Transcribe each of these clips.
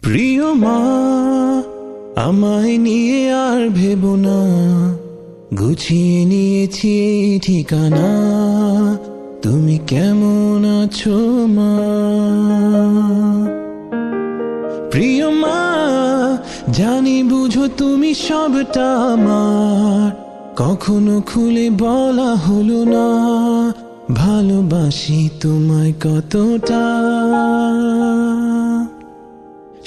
প্রিয় মা, আমায় নিয়ে আর ভেবো না, গুছিয়ে নিয়েছি ঠিকানা। তুমি কেমন আছো মা? প্রিয় মা, জানি বুঝো তুমি সবটা আমার, কখনো খুলে বলা হলো না, ভালোবাসি তোমায় কতটা।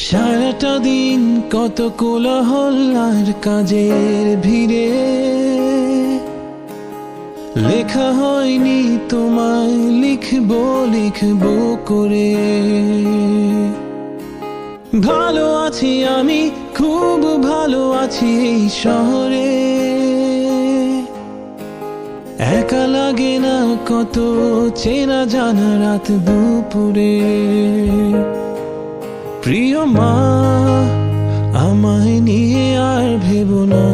সারাটা দিন কত কোলাহল আর কাজের ভিড়ে, লেখা হয়নি তোমায়, লিখবো করে। ভালো আছি আমি, খুব ভালো আছি এই শহরে, একা লাগে না কত চেনা জানা রাত দুপুরে। প্রিয় মা, আমায় নিয়ে আর ভেবো না,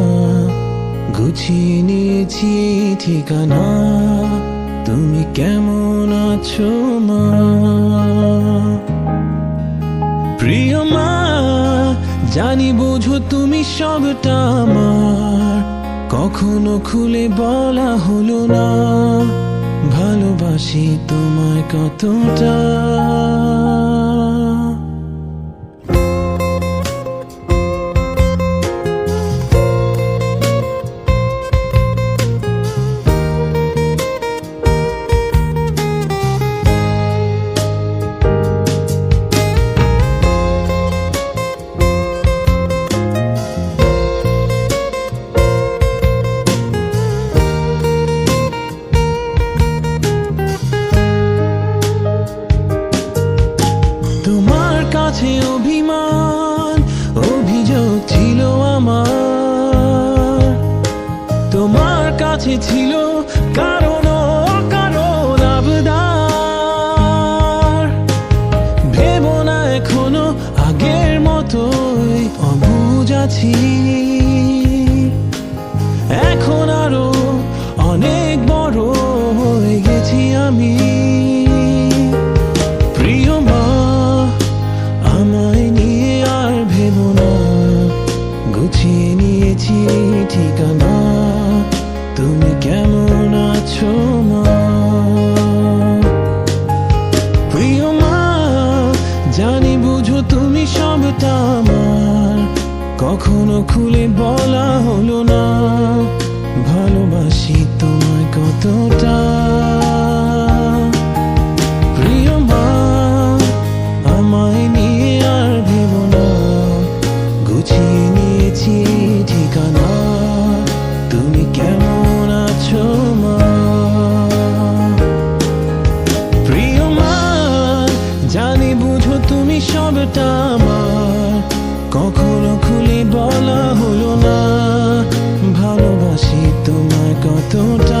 গুছিয়ে নিয়েছি ঠিকানা। তুমি কেমন আছো মা? প্রিয় মা, জানি বুঝো তুমি সবটা আমার, কখনো খুলে বলা হলো না, ভালোবাসি তোমায় কতটা। তোমার কাছে অভিমান, অভিযোগ ছিল আমার, তোমার কাছে ছিল কারণ অকারণ আবদার। ভেবো না এখনো আগের মতোই অবুঝ আছি, এখন আরো অনেক বড় হয়ে গেছি আমি। প্রিয় মা, আমায় নিয়ে আর ভেবো না, গুছিয়ে নিয়েছি ঠিকানা। তুমি কেমন আছো মা? প্রিয় মা, জানি বুঝো তুমি সবটা আমার, কখনো খুলে বলা হলো না, ভালোবাসি তোমায় কতটা। প্রিয় মা, আমায় নিয়ে আর ভেবো না, গুছিয়ে নিয়েছি ঠিকানা। তুমি কেমন আছো মা? প্রিয় মা, জানি বুঝো তুমি সবটা আমার, কখনো খুলে বলা হলো না, ভালোবাসি তোমায় কতটা।